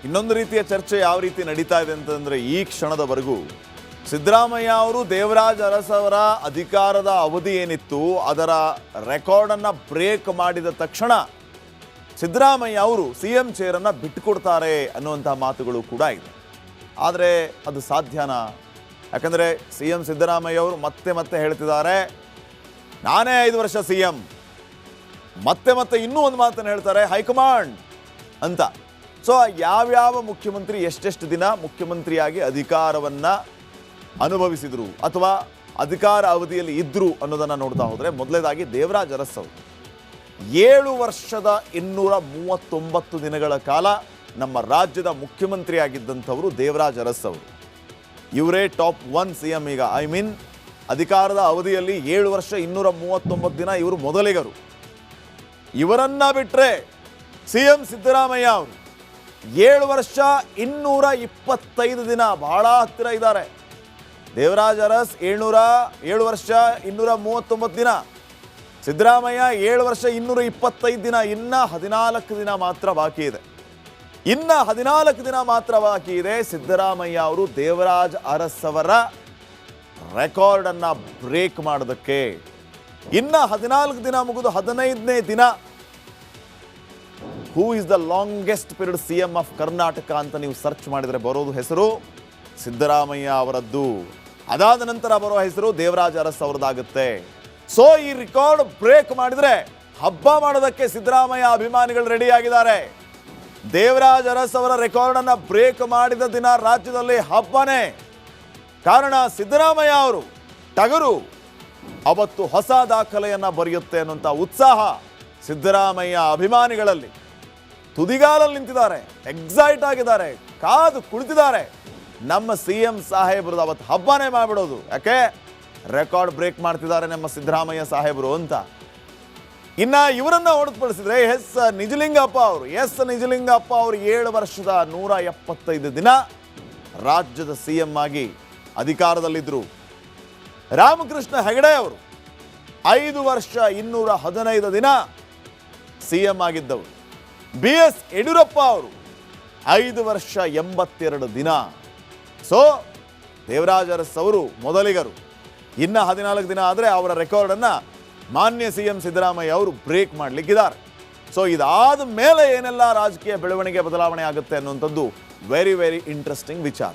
ಇನ್ನೊಂದು ರೀತಿಯ ಚರ್ಚೆ ಯಾವ ರೀತಿ ನಡೀತಾ ಇದೆ ಅಂತಂದ್ರೆ ಈ ಕ್ಷಣದವರೆಗೂ ಸಿದ್ದರಾಮಯ್ಯ ಅವರು ದೇವರಾಜ್ ಅರಸ್ ಅವರ ಅಧಿಕಾರದ ಅವಧಿ ಏನಿತ್ತು ಅದರ ರೆಕಾರ್ಡನ್ನು ಬ್ರೇಕ್ ಮಾಡಿದ ತಕ್ಷಣ ಸಿದ್ದರಾಮಯ್ಯ ಅವರು ಸಿಎಂ ಚೇರನ್ನು ಬಿಟ್ಟುಕೊಡ್ತಾರೆ ಅನ್ನುವಂಥ ಮಾತುಗಳು ಕೂಡ ಇದೆ. ಆದರೆ ಅದು ಸಾಧ್ಯನಾ? ಯಾಕಂದರೆ ಸಿಎಂ ಸಿದ್ದರಾಮಯ್ಯ ಅವರು ಮತ್ತೆ ಮತ್ತೆ ಹೇಳ್ತಿದ್ದಾರೆ, ನಾನೇ 5 ವರ್ಷ ಸಿಎಂ. ಮತ್ತೆ ಇನ್ನೂ ಒಂದು ಮಾತನ್ನು ಹೇಳ್ತಾರೆ, ಹೈಕಮಾಂಡ್ ಅಂತ. ಸೊ ಯಾವ್ಯಾವ ಮುಖ್ಯಮಂತ್ರಿ ಎಷ್ಟೆಷ್ಟು ದಿನ ಮುಖ್ಯಮಂತ್ರಿಯಾಗಿ ಅಧಿಕಾರವನ್ನು ಅನುಭವಿಸಿದರು ಅಥವಾ ಅಧಿಕಾರ ಅವಧಿಯಲ್ಲಿ ಇದ್ದರು ಅನ್ನೋದನ್ನು ನೋಡ್ತಾ ಹೋದರೆ, ಮೊದಲನೇದಾಗಿ ದೇವರಾಜ್ ಅರಸ್ ಅವರು 7 ವರ್ಷದ 239 ದಿನಗಳ ಕಾಲ ನಮ್ಮ ರಾಜ್ಯದ ಮುಖ್ಯಮಂತ್ರಿ ಆಗಿದ್ದಂಥವರು ದೇವರಾಜ್ ಅರಸ್ ಅವರು. ಇವರೇ ಟಾಪ್ 1 ಸಿ ಎಂ ಈಗ. ಅಧಿಕಾರದ ಅವಧಿಯಲ್ಲಿ 7 ವರ್ಷ 239 ದಿನ ಇವರು ಮೊದಲಿಗರು. ಇವರನ್ನ ಬಿಟ್ಟರೆ ಸಿ ಎಂ ಸಿದ್ದರಾಮಯ್ಯ ಅವರು 7 ವರ್ಷ 225 ದಿನ, ಬಹಳ ಹತ್ತಿರ ಇದ್ದಾರೆ. ದೇವರಾಜ್ ಅರಸ್ 7 ವರ್ಷ 239 ದಿನ, ಸಿದ್ದರಾಮಯ್ಯ 7 ವರ್ಷ 225 ದಿನ. ಇನ್ನು 14 ದಿನ ಮಾತ್ರ ಬಾಕಿ ಇದೆ. ಇನ್ನು 14 ದಿನ ಮಾತ್ರ ಬಾಕಿ ಇದೆ ಸಿದ್ದರಾಮಯ್ಯ ಅವರು ದೇವರಾಜ್ ಅರಸ್ ಅವರ ರೆಕಾರ್ಡನ್ನು ಬ್ರೇಕ್ ಮಾಡೋದಕ್ಕೆ. ಇನ್ನು 14 ದಿನ ಮುಗಿದು 15ನೇ ದಿನ who is the longest period C M of Karnataka ಅಂತ ನೀವು ಸರ್ಚ್ ಮಾಡಿದರೆ ಬರೋದು ಹೆಸರು ಸಿದ್ದರಾಮಯ್ಯ ಅವರದ್ದು. ಅದಾದ ನಂತರ ಬರೋ ಹೆಸರು ದೇವರಾಜ್ ಅರಸ್ ಅವರದಾಗುತ್ತೆ. ಸೊ ಈ ರೆಕಾರ್ಡ್ ಬ್ರೇಕ್ ಮಾಡಿದ್ರೆ ಹಬ್ಬ ಮಾಡೋದಕ್ಕೆ ಸಿದ್ದರಾಮಯ್ಯ ಅಭಿಮಾನಿಗಳು ರೆಡಿ ಆಗಿದ್ದಾರೆ. ದೇವರಾಜ್ ಅರಸ್ ಅವರ ರೆಕಾರ್ಡನ್ನು ಬ್ರೇಕ್ ಮಾಡಿದ ದಿನ ರಾಜ್ಯದಲ್ಲಿ ಹಬ್ಬನೇ. ಕಾರಣ ಸಿದ್ದರಾಮಯ್ಯ ಅವರು ಟಗರು ಅವತ್ತು ಹೊಸ ದಾಖಲೆಯನ್ನು ಬರೆಯುತ್ತೆ ಅನ್ನುವಂಥ ಉತ್ಸಾಹ ಸಿದ್ದರಾಮಯ್ಯ ಅಭಿಮಾನಿಗಳಲ್ಲಿ ತುದಿಗಾಲಲ್ಲಿ ನಿಂತಿದ್ದಾರೆ, ಎಕ್ಸೈಟ್ ಆಗಿದ್ದಾರೆ, ಕಾದು ಕುಳಿತಿದ್ದಾರೆ. ನಮ್ಮ ಸಿ ಎಂ ಸಾಹೇಬ್ರದ್ದು ಅವತ್ತು ಹಬ್ಬನೇ ಮಾಡಿಬಿಡೋದು. ಯಾಕೆ? ರೆಕಾರ್ಡ್ ಬ್ರೇಕ್ ಮಾಡ್ತಿದ್ದಾರೆ ನಮ್ಮ ಸಿದ್ದರಾಮಯ್ಯ ಸಾಹೇಬರು ಅಂತ. ಇನ್ನು ಇವರನ್ನ ಹೊರತುಪಡಿಸಿದ್ರೆ ನಿಜಲಿಂಗಪ್ಪ ಅವರು 7 ವರ್ಷದ 175 ದಿನ ರಾಜ್ಯದ ಸಿ ಎಂ ಆಗಿ ಅಧಿಕಾರದಲ್ಲಿದ್ದರು. ರಾಮಕೃಷ್ಣ ಹೆಗಡೆ ಅವರು 5 ವರ್ಷ 215 ದಿನ ಸಿ ಎಂ ಆಗಿದ್ದವರು. BS ಯಡಿಯೂರಪ್ಪ ಅವರು 5 ವರ್ಷ 82 ದಿನ. ಸೊ ದೇವರಾಜ್ ಅರಸ್ ಅವರು ಮೊದಲಿಗರು. ಇನ್ನು 14 ದಿನ ಆದರೆ ಅವರ ರೆಕಾರ್ಡನ್ನು ಮಾನ್ಯ ಸಿ ಎಂ ಸಿದ್ದರಾಮಯ್ಯ ಅವರು ಬ್ರೇಕ್ ಮಾಡಲಿಕ್ಕಿದ್ದಾರೆ. ಸೊ ಇದಾದ ಮೇಲೆ ಏನೆಲ್ಲ ರಾಜಕೀಯ ಬೆಳವಣಿಗೆ ಬದಲಾವಣೆ ಆಗುತ್ತೆ ಅನ್ನುವಂಥದ್ದು ವೆರಿ ವೆರಿ ಇಂಟ್ರೆಸ್ಟಿಂಗ್ ವಿಚಾರ.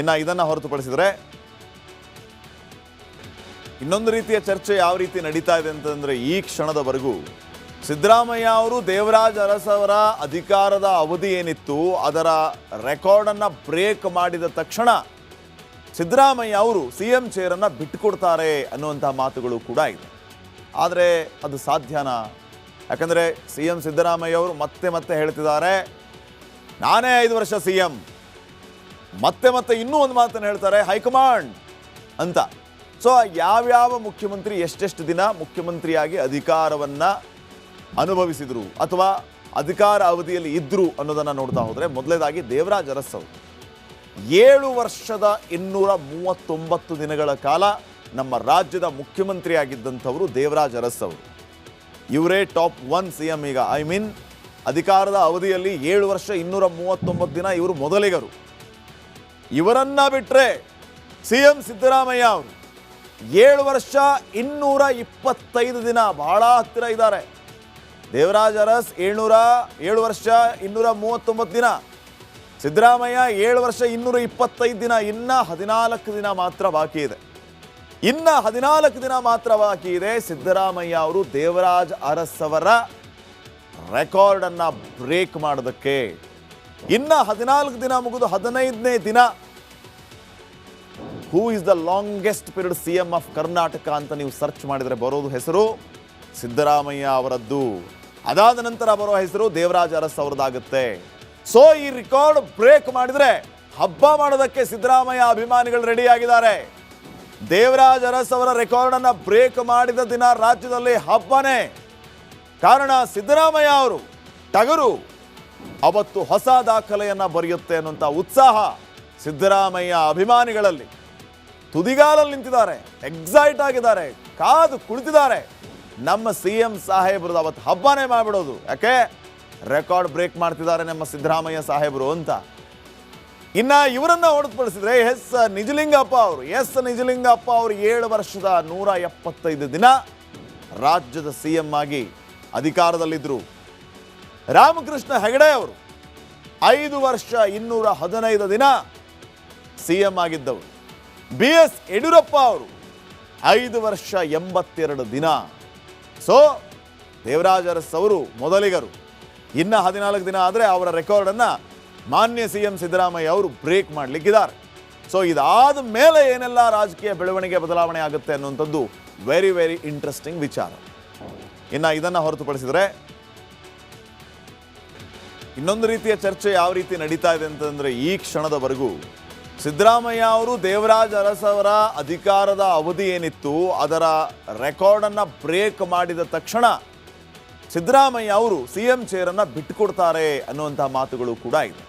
ಇನ್ನು ಇದನ್ನು ಹೊರತುಪಡಿಸಿದರೆ ಇನ್ನೊಂದು ರೀತಿಯ ಚರ್ಚೆ ಯಾವ ರೀತಿ ನಡೀತಾ ಇದೆ ಅಂತಂದರೆ ಈ ಕ್ಷಣದವರೆಗೂ ಸಿದ್ದರಾಮಯ್ಯ ಅವರು ದೇವರಾಜ್ ಅರಸ್ ಅವರ ಅಧಿಕಾರದ ಅವಧಿ ಏನಿತ್ತು ಅದರ ರೆಕಾರ್ಡನ್ನು ಬ್ರೇಕ್ ಮಾಡಿದ ತಕ್ಷಣ ಸಿದ್ದರಾಮಯ್ಯ ಅವರು ಸಿ ಎಂ ಚೇರನ್ನು ಬಿಟ್ಟುಕೊಡ್ತಾರೆ ಅನ್ನುವಂಥ ಮಾತುಗಳು ಕೂಡ ಇದೆ. ಆದರೆ ಅದು ಸಾಧ್ಯನಾ? ಯಾಕಂದರೆ ಸಿ ಎಂ ಸಿದ್ದರಾಮಯ್ಯ ಅವರು ಮತ್ತೆ ಮತ್ತೆ ಹೇಳ್ತಿದ್ದಾರೆ, ನಾನೇ 5 ವರ್ಷ ಸಿ ಎಂ. ಮತ್ತೆ ಇನ್ನೂ ಒಂದು ಮಾತನ್ನು ಹೇಳ್ತಾರೆ, ಹೈಕಮಾಂಡ್ ಅಂತ. ಸೊ ಯಾವ್ಯಾವ ಮುಖ್ಯಮಂತ್ರಿ ಎಷ್ಟೆಷ್ಟು ದಿನ ಮುಖ್ಯಮಂತ್ರಿಯಾಗಿ ಅಧಿಕಾರವನ್ನು ಅನುಭವಿಸಿದರು ಅಥವಾ ಅಧಿಕಾರ ಅವಧಿಯಲ್ಲಿ ಇದ್ದರು ಅನ್ನೋದನ್ನು ನೋಡ್ತಾ ಹೋದರೆ, ಮೊದಲನೇದಾಗಿ ದೇವರಾಜ್ ಅರಸ್ ಅವರು 7 ವರ್ಷದ 239 ದಿನಗಳ ಕಾಲ ನಮ್ಮ ರಾಜ್ಯದ ಮುಖ್ಯಮಂತ್ರಿ ಆಗಿದ್ದಂಥವರು ದೇವರಾಜ್ ಅರಸ್ ಅವರು. ಇವರೇ ಟಾಪ್ 1 ಸಿ ಎಂ ಈಗ. ಅಧಿಕಾರದ ಅವಧಿಯಲ್ಲಿ 7 ವರ್ಷ 239 ದಿನ ಇವರು ಮೊದಲಿಗರು. ಇವರನ್ನ ಬಿಟ್ಟರೆ ಸಿ ಎಂ ಸಿದ್ದರಾಮಯ್ಯ ಅವರು 7 ವರ್ಷ 225 ದಿನ, ಬಹಳ ಹತ್ತಿರ ಇದ್ದಾರೆ. ದೇವರಾಜ್ ಅರಸ್ 7 ವರ್ಷ 239 ದಿನ, ಸಿದ್ದರಾಮಯ್ಯ 7 ವರ್ಷ 225 ದಿನ. ಇನ್ನು 14 ದಿನ ಮಾತ್ರ ಬಾಕಿ ಇದೆ. ಇನ್ನು 14 ದಿನ ಮಾತ್ರ ಬಾಕಿ ಇದೆ ಸಿದ್ದರಾಮಯ್ಯ ಅವರು ದೇವರಾಜ್ ಅರಸ್ ಅವರ ರೆಕಾರ್ಡನ್ನು ಬ್ರೇಕ್ ಮಾಡೋದಕ್ಕೆ. ಇನ್ನು 14 ದಿನ ಮುಗಿದು 15ನೇ ದಿನ who is the longest period C M of Karnataka ಅಂತ ನೀವು ಸರ್ಚ್ ಮಾಡಿದರೆ ಬರೋದು ಹೆಸರು ಸಿದ್ದರಾಮಯ್ಯ ಅವರದ್ದು. ಅದಾದ ನಂತರ ಬರೋ ಹೆಸರು ದೇವರಾಜ್ ಅರಸ್ ಅವರದಾಗುತ್ತೆ. ಸೊ ಈ ರೆಕಾರ್ಡ್ ಬ್ರೇಕ್ ಮಾಡಿದ್ರೆ ಹಬ್ಬ ಮಾಡೋದಕ್ಕೆ ಸಿದ್ದರಾಮಯ್ಯ ಅಭಿಮಾನಿಗಳು ರೆಡಿ ಆಗಿದ್ದಾರೆ. ದೇವರಾಜ್ ಅರಸ್ ಅವರ ರೆಕಾರ್ಡನ್ನು ಬ್ರೇಕ್ ಮಾಡಿದ ದಿನ ರಾಜ್ಯದಲ್ಲಿ ಹಬ್ಬನೇ. ಕಾರಣ ಸಿದ್ದರಾಮಯ್ಯ ಅವರು ಟಗರು ಅವತ್ತು ಹೊಸ ದಾಖಲೆಯನ್ನು ಬರೆಯುತ್ತೆ ಅನ್ನುವಂಥ ಉತ್ಸಾಹ ಸಿದ್ದರಾಮಯ್ಯ ಅಭಿಮಾನಿಗಳಲ್ಲಿ ತುದಿಗಾಲಲ್ಲಿ ನಿಂತಿದ್ದಾರೆ, ಎಕ್ಸೈಟ್ ಆಗಿದ್ದಾರೆ, ಕಾದು ಕುಳಿತಿದ್ದಾರೆ. ನಮ್ಮ ಸಿ ಎಂ ಸಾಹೇಬ್ರದ್ದು ಅವತ್ತು ಹಬ್ಬನೇ ಮಾಡಿಬಿಡೋದು. ಯಾಕೆ? ರೆಕಾರ್ಡ್ ಬ್ರೇಕ್ ಮಾಡ್ತಿದ್ದಾರೆ ನಮ್ಮ ಸಿದ್ದರಾಮಯ್ಯ ಸಾಹೇಬರು ಅಂತ. ಇನ್ನ ಇವರನ್ನ ಹೊರತುಪಡಿಸಿದ್ರೆ ನಿಜಲಿಂಗಪ್ಪ ಅವರು 7 ವರ್ಷದ 175 ದಿನ ರಾಜ್ಯದ ಸಿಎಂ ಆಗಿ ಅಧಿಕಾರದಲ್ಲಿದ್ದರು. ರಾಮಕೃಷ್ಣ ಹೆಗಡೆ ಅವರು 5 ವರ್ಷ 215 ದಿನ ಸಿಎಂ ಆಗಿದ್ದವರು. BS ಯಡಿಯೂರಪ್ಪ ಅವರು 5 ವರ್ಷ 82 ದಿನ. ಸೊ ದೇವರಾಜ ಅರಸ್ ಅವರು ಮೊದಲಿಗರು. ಇನ್ನ 14 ದಿನ ಆದರೆ ಅವರ ರೆಕಾರ್ಡನ್ನು ಮಾನ್ಯ ಸಿಎಂ ಸಿದ್ದರಾಮಯ್ಯ ಅವರು ಬ್ರೇಕ್ ಮಾಡಲಿಕ್ಕಿದ್ದಾರೆ. ಸೊ ಇದಾದ ಮೇಲೆ ಏನೆಲ್ಲ ರಾಜಕೀಯ ಬೆಳವಣಿಗೆ ಬದಲಾವಣೆ ಆಗುತ್ತೆ ಅನ್ನುವಂಥದ್ದು ವೆರಿ ವೆರಿ ಇಂಟ್ರೆಸ್ಟಿಂಗ್ ವಿಚಾರ. ಇನ್ನು ಇದನ್ನು ಹೊರತುಪಡಿಸಿದರೆ ಇನ್ನೊಂದು ರೀತಿಯ ಚರ್ಚೆ ಯಾವ ರೀತಿ ನಡೀತಾ ಇದೆ ಅಂತಂದರೆ, ಈ ಕ್ಷಣದವರೆಗೂ ಸಿದ್ದರಾಮಯ್ಯ ಅವರು ದೇವರಾಜ ಅರಸ್ ಅವರ ಅಧಿಕಾರದ ಅವಧಿ ಏನಿತ್ತು ಅದರ ರೆಕಾರ್ಡನ್ನು ಬ್ರೇಕ್ ಮಾಡಿದ ತಕ್ಷಣ ಸಿದ್ದರಾಮಯ್ಯ ಅವರು ಸಿಎಂ ಚೇರನ್ನು ಬಿಟ್ಟುಕೊಡ್ತಾರೆ ಅನ್ನುವಂಥ ಮಾತುಗಳು ಕೂಡ ಇದೆ.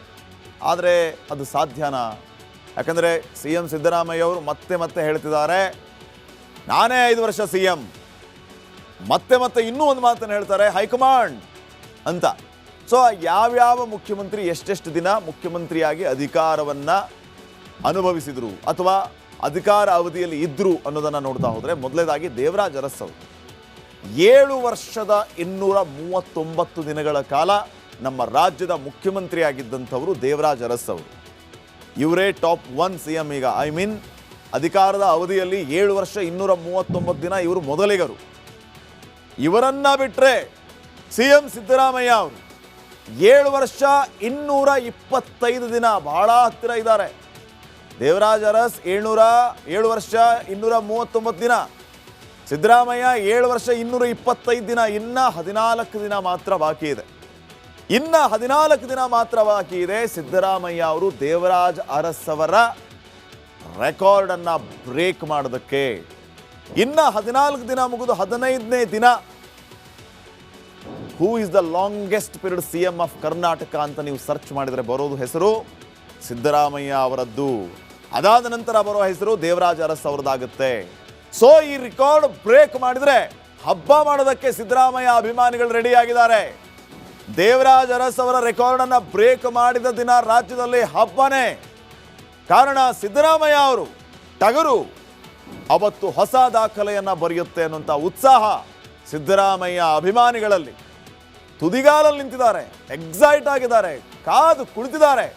ಆದರೆ ಅದು ಸಾಧ್ಯನಾ? ಯಾಕಂದರೆ ಸಿಎಂ ಸಿದ್ದರಾಮಯ್ಯ ಅವರು ಮತ್ತೆ ಹೇಳ್ತಿದ್ದಾರೆ, ನಾನೇ 5 ವರ್ಷ ಸಿಎಂ. ಮತ್ತೆ ಇನ್ನೂ ಒಂದು ಮಾತನ್ನು ಹೇಳ್ತಾರೆ, ಹೈಕಮಾಂಡ್ ಅಂತ. ಸೊ ಯಾವ್ಯಾವ ಮುಖ್ಯಮಂತ್ರಿ ಎಷ್ಟೆಷ್ಟು ದಿನ ಮುಖ್ಯಮಂತ್ರಿಯಾಗಿ ಅಧಿಕಾರವನ್ನು ಅನುಭವಿಸಿದರು ಅಥವಾ ಅಧಿಕಾರ ಅವಧಿಯಲ್ಲಿ ಇದ್ದರು ಅನ್ನೋದನ್ನು ನೋಡ್ತಾ ಹೋದರೆ, ಮೊದಲನೇದಾಗಿ ದೇವರಾಜ ಅರಸ್ ಅವರು 7 ವರ್ಷದ 239 ದಿನಗಳ ಕಾಲ ನಮ್ಮ ರಾಜ್ಯದ ಮುಖ್ಯಮಂತ್ರಿ ಆಗಿದ್ದಂಥವರು ದೇವರಾಜ ಅರಸ್ ಅವರು. ಇವರೇ ಟಾಪ್ 1 ಸಿಎಂ ಈಗ. ಅಧಿಕಾರದ ಅವಧಿಯಲ್ಲಿ 7 ವರ್ಷ 239 ದಿನ ಇವರು ಮೊದಲಿಗರು. ಇವರನ್ನ ಬಿಟ್ಟರೆ ಸಿಎಂ ಸಿದ್ದರಾಮಯ್ಯ ಅವರು 7 ವರ್ಷ 225 ದಿನ, ಬಹಳ ಹತ್ತಿರ ಇದ್ದಾರೆ. ದೇವರಾಜ ಅರಸ್ 7 ವರ್ಷ 239 ದಿನ, ಸಿದ್ದರಾಮಯ್ಯ 7 ವರ್ಷ 225 ದಿನ. ಇನ್ನ 14 ದಿನ ಮಾತ್ರ ಬಾಕಿ ಇದೆ. ಸಿದ್ದರಾಮಯ್ಯ ಅವರು ದೇವರಾಜ ಅರಸ್ ಅವರ ರೆಕಾರ್ಡನ್ನು ಬ್ರೇಕ್ ಮಾಡೋದಕ್ಕೆ. ಇನ್ನ 14 ದಿನ ಮುಗಿದು 15ನೇ ದಿನ who is the longest period CM of Karnataka ಅಂತ ನೀವು ಸರ್ಚ್ ಮಾಡಿದರೆ ಬರೋದು ಹೆಸರು ಸಿದ್ದರಾಮಯ್ಯ ಅವರದ್ದು. ಅದಾದ ನಂತರ ಬರೋ ಹೆಸರು ದೇವರಾಜ ಅರಸ್ ಅವರದಾಗುತ್ತೆ. ಸೊ ಈ ರೆಕಾರ್ಡ್ ಬ್ರೇಕ್ ಮಾಡಿದ್ರೆ ಹಬ್ಬ ಮಾಡೋದಕ್ಕೆ ಸಿದ್ದರಾಮಯ್ಯ ಅಭಿಮಾನಿಗಳು ರೆಡಿ ಆಗಿದ್ದಾರೆ. ದೇವರಾಜ ಅರಸ್ ಅವರ ರೆಕಾರ್ಡ್ ಅನ್ನ ಬ್ರೇಕ್ ಮಾಡಿದ ದಿನ ರಾಜ್ಯದಲ್ಲಿ ಹಬ್ಬನೇ. ಕಾರಣ ಸಿದ್ದರಾಮಯ್ಯ ಅವರು ಟಗರು ಅವತ್ತು ಹೊಸ ದಾಖಲೆಯನ್ನ ಬರೆಯುತ್ತೆ ಅನ್ನುವಂಥ ಉತ್ಸಾಹ ಸಿದ್ದರಾಮಯ್ಯ ಅಭಿಮಾನಿಗಳಲ್ಲಿ ತುದಿಗಾಲಲ್ಲಿ ನಿಂತಿದ್ದಾರೆ, ಎಕ್ಸೈಟ್ ಆಗಿದ್ದಾರೆ, ಕಾದು ಕುಳಿತಿದ್ದಾರೆ.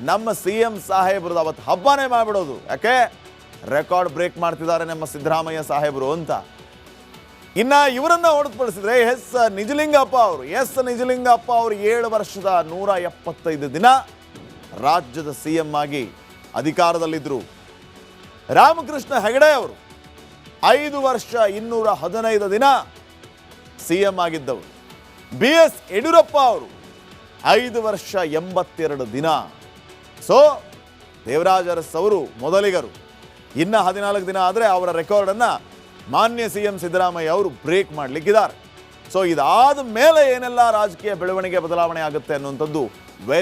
ನಮ್ಮ ಸಿಎಂ ಸಾಹೇಬ್ರದ್ದು ಅವತ್ತು ಹಬ್ಬನೇ ಮಾಡಿಬಿಡೋದು. ಯಾಕೆ? ರೆಕಾರ್ಡ್ ಬ್ರೇಕ್ ಮಾಡ್ತಿದ್ದಾರೆ ನಮ್ಮ ಸಿದ್ದರಾಮಯ್ಯ ಸಾಹೇಬರು ಅಂತ. ಇನ್ನ ಇವರನ್ನ ಹೊರತುಪಡಿಸಿದ್ರೆ ನಿಜಲಿಂಗಪ್ಪ ಅವರು 7 ವರ್ಷದ 175 ದಿನ ರಾಜ್ಯದ ಸಿಎಂ ಆಗಿ ಅಧಿಕಾರದಲ್ಲಿದ್ದರು. ರಾಮಕೃಷ್ಣ ಹೆಗಡೆ ಅವರು 5 ವರ್ಷ 215 ದಿನ ಸಿಎಂ ಆಗಿದ್ದವರು. BS ಯಡಿಯೂರಪ್ಪ ಅವರು 5 ವರ್ಷ 82 ದಿನ. ಸೊ ದೇವರಾಜ ಅರಸ್ ಅವರು ಮೊದಲಿಗರು. ಇನ್ನ 14 ದಿನ ಆದರೆ ಅವರ ರೆಕಾರ್ಡನ್ನು ಮಾನ್ಯ ಸಿಎಂ ಸಿದ್ದರಾಮಯ್ಯ ಅವರು ಬ್ರೇಕ್ ಮಾಡಲಿಕ್ಕಿದ್ದಾರೆ. ಸೊ ಇದಾದ ಮೇಲೆ ಏನೆಲ್ಲ ರಾಜಕೀಯ ಬೆಳವಣಿಗೆ ಬದಲಾವಣೆ ಆಗುತ್ತೆ ಅನ್ನುವಂಥದ್ದು